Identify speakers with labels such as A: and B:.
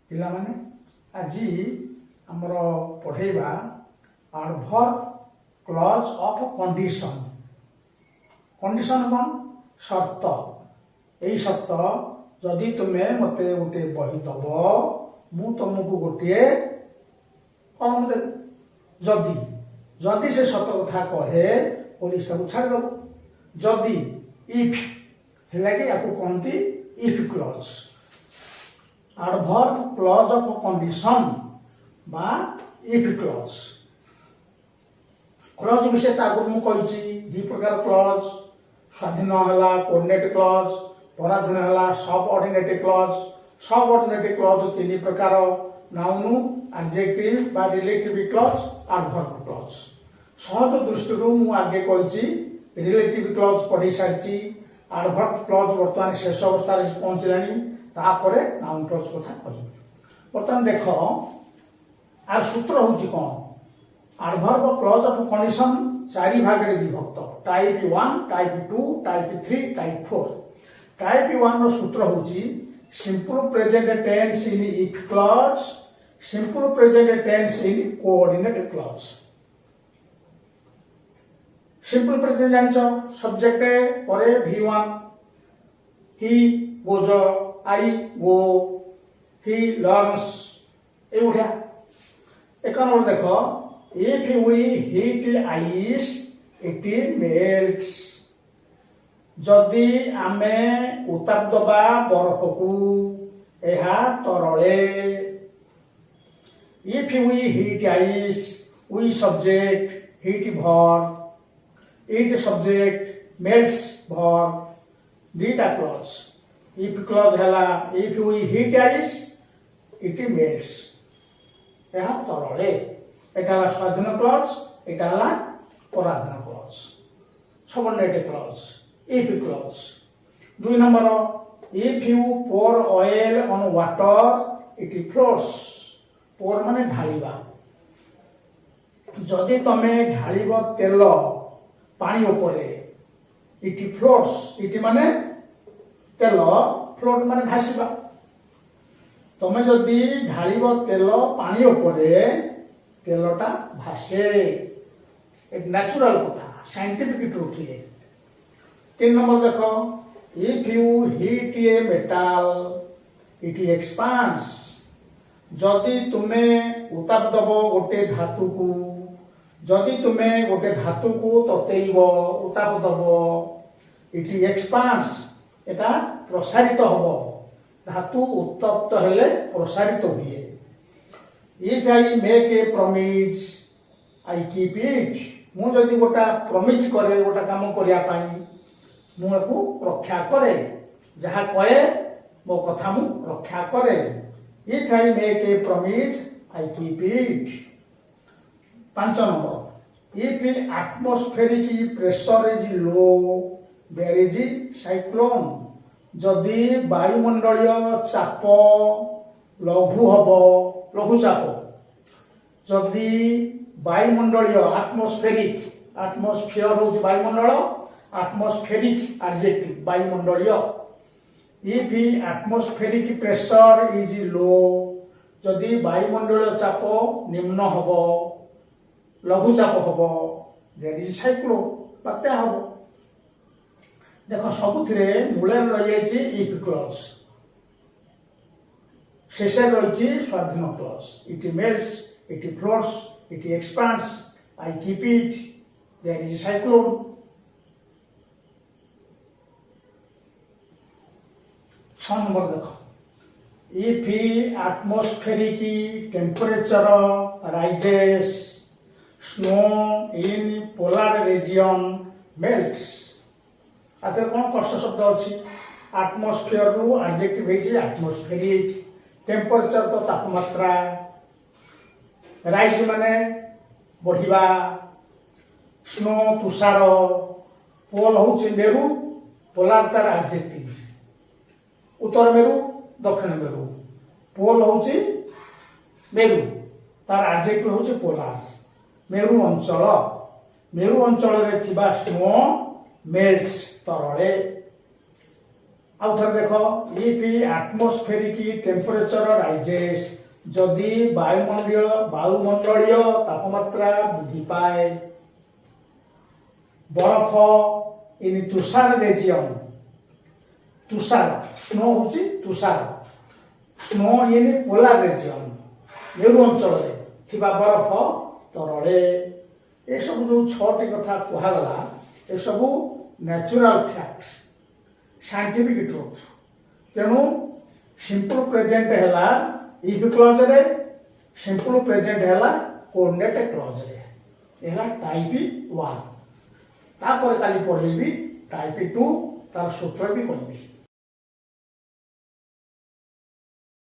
A: ପିଲାମାନେ ଆଜି ଆମର ପଢ଼େଇବା ଆଡଭର୍ବ କ୍ଲଜ ଅଫ କଣ୍ଡିସନ। କଣ୍ଡିସନ କ'ଣ? ସର୍ତ୍ତ। ଏଇ ସର୍ତ୍ତ ଯଦି ତୁମେ ମୋତେ ଗୋଟିଏ ବହି ଦବ, ମୁଁ ତୁମକୁ ଗୋଟିଏ କଲମ ଦେବି। ଯଦି ଯଦି ସେ ସତ କଥା କହେ ପୋଲିସ ତାକୁ ଛାଡ଼ିଦେବ। ଯଦି ଇଫ୍ ହେଲାକି ୟାକୁ କହନ୍ତି if clause. Adverb clause of condition বা ଇଫ୍ କ୍ଲଜ। କ୍ଲଜ ବିଷୟରେ ଆଗରୁ ମୁଁ କହିଛି ଦି ପ୍ରକାର କ୍ଲଜ। ସ୍ୱାଧୀନ ହେଲା କୋଅର୍ଡିନେଟ କ୍ଲଜ, ପରାଧୀନ ହେଲା ସବଅର୍ଡିନେଟ କ୍ଲଜ। ସବଅର୍ଡିନେଟ କ୍ଲଜ ତିନି ପ୍ରକାର: ନାଉନ, ଆଡଜେକ୍ଟିଭ ବା ରିଲେଟିଭ କ୍ଲଜ, ଆଡଭର୍ବ କ୍ଲଜ। ସହଜ ଦୃଷ୍ଟିରୁ ମୁଁ ଆଗେ କହିଛି ରିଲେଟିଭ କ୍ଲଜ ପଢ଼ି ସାରିଛି। ଆଡଭର୍ବ କ୍ଲଜ ବର୍ତ୍ତମାନ ଶେଷ ଅବସ୍ଥାରେ ପହଞ୍ଚିଲାଣି। ତାପରେ ନାଉନ କ୍ଲଜ କଥା କହିବି। ବର୍ତ୍ତମାନ ଦେଖ ଆର ସୂତ୍ର ହଉଛି କ'ଣ? ଆଡଭର୍ବ କ୍ଲଜ ଅଫ କଣ୍ଡିସନ ଚାରି ଭାଗରେ ବିଭକ୍ତ: type 1, type 2, type 3, type 4। Type 1 ର ସୂତ୍ର ହଉଛି simple present tense in if clause, simple present tense in coordinate clause. Simple present ଜାଣିଛ, ସବଜେକ୍ଟ ପରେ V1, Hi ଗୋଜ, I go, he learns, ଏଇଭଳିଆ। ଏକ ନମ୍ବର ଦେଖ, if we heat ice it melts। ଯଦି ଆମେ ଉତ୍ତାପ ଦବା ବରଫକୁ ଏହା ତରଳେ। if we heat ice, we subject, heat verb, it subject, melts verb, ଦିଟା କ୍ଲଜ। if clause ହେଲା if we heat ice it melts, ଏହା ତରଳେ। ଏଟା ହେଲା ସ୍ୱାଧୀନ କ୍ଲଜ, ଏଟା ହେଲା ପରାଧୀନ clause. Subordinate clause if clause। ଦୁଇ number, if you pour oil on water it floats। pour ମାନେ ଢାଳିବା। ଯଦି ତମେ ଢାଳିବ ତେଲ ପାଣି ଉପରେ, it floats। it ମାନେ ତେଲ, ଫ୍ଲୋଟ ମାନେ ଭାସିବା। ତମେ ଯଦି ଢାଳିବ ତେଲ ପାଣି ଉପରେ, ତେଲଟା ଭାସେ। ନ୍ୟାଚୁରାଲ କଥା, ସାଇଣ୍ଟିଫିକ ଟ୍ରୁଥ ଇଏ। 3 ନମ୍ବର ଦେଖ, if you heat a metal it expands। ଯଦି ତୁମେ ଉତ୍ତାପ ଦବ ଗୋଟେ ଧାତୁକୁ, ଯଦି ତୁମେ ଗୋଟେ ଧାତୁକୁ ତତେଇବ, ଉତ୍ତାପ ଦବ, it expands, এটা ପ୍ରସାରିତ ହବ। ଧାତୁ ଉତ୍ତପ୍ତ ହେଲେ ପ୍ରସାରିତ ହୁଏ। if I make a promise I keep it। ମୁଁ ଯଦି ଗୋଟା ପ୍ରମିସ୍ କରେ, ଗୋଟା କାମ କରିବା ପାଇଁ, ମୁଁ ଏକୁ ରକ୍ଷା କରେ। ଯାହା କହେ ମୋ କଥା ମୁଁ ରକ୍ଷା କରେ। if I make a promise I keep it। 5 number, if atmospheric pressure is low there is cyclone। ଯଦି ବାୟୁମଣ୍ଡଳୀୟ ଚାପ ଲଘୁ ହବ, ଲଘୁଚାପ। ଯଦି ବାୟୁମଣ୍ଡଳୀୟ ଆଟମସ୍ଫେରିକ, ଆଟମସ୍ଫିୟର ହଉଛି ବାୟୁମଣ୍ଡଳ, ଆଟମସ୍ଫେରିକ adjective ବାୟୁମଣ୍ଡଳୀୟ। if atmospheric pressure is low, ଯଦି ବାୟୁମଣ୍ଡଳୀୟ ଚାପ ନିମ୍ନ ହବ, ଲଘୁଚାପ ହବ, there is cyclone, ବାତ୍ୟା ହବ। ଦେଖ ସବୁଥିରେ ମୂଳରେ ରହିଯାଇଛି if କ୍ଲଜ, ଶେଷରେ ରହିଛି ସ୍ୱାଧୀନ Claus. it melts, it floats, it expands, I keep it, there is cyclone। ছ ନମ୍ବର ଦେଖ, if atmospheric temperature rises snow in polar region melts। ଆତରେ କ'ଣ କଷ୍ଟ ଶବ୍ଦ ଅଛି? ଆଟମସ୍ଫିୟର ରୁ ଆଡଜେକ୍ଟିଭ ହେଇଛି ଆଟମସ୍ଫେରିକ। ଟେମ୍ପରେଚର ତ ତାପମାତ୍ରା, ରାଇଜ ମାନେ ବଢିବା, ସ୍ନୋ ତୁଷାର, ପୋଲ ହଉଛି ମେରୁ, ପୋଲାର ତାର ଆଡଜେକ୍ଟିଭ। ଉତ୍ତର ମେରୁ, ଦକ୍ଷିଣ ମେରୁ। ପୋଲ ହଉଛି ମେରୁ, ତାର ଆଡଜେକ୍ଟିଭ ହଉଛି ପୋଲାର। ମେରୁ ଅଞ୍ଚଳ, ମେରୁ ଅଞ୍ଚଳରେ ଥିବା ସ୍ନୋ melts ତରଳେ। आउ थे देख इफ एटमोस्फेरिक टेम्परेचर राइजेस जदि वायुमंडलीय तापमात्रा वृद्धि पाए बरफ इन तुषार रेजियन तुषार स्नो हूँ तुषार स्नो इन पोलार रेजियन मेरु अंचल बरफ तरले ये सब जो छटी कथा कहगला ये सब नेचुरल फैक्ट साइंटिफिक ट्रुथ तेणु सिंपल प्रेजेंट है इफ क्लॉज रे सिंपल प्रेजेंट है कोऑर्डिनेट क्लॉज रे एला टाइप 1 तापर काली पढ़ेबी टाइप 2 तार सूत्र भी कहबी।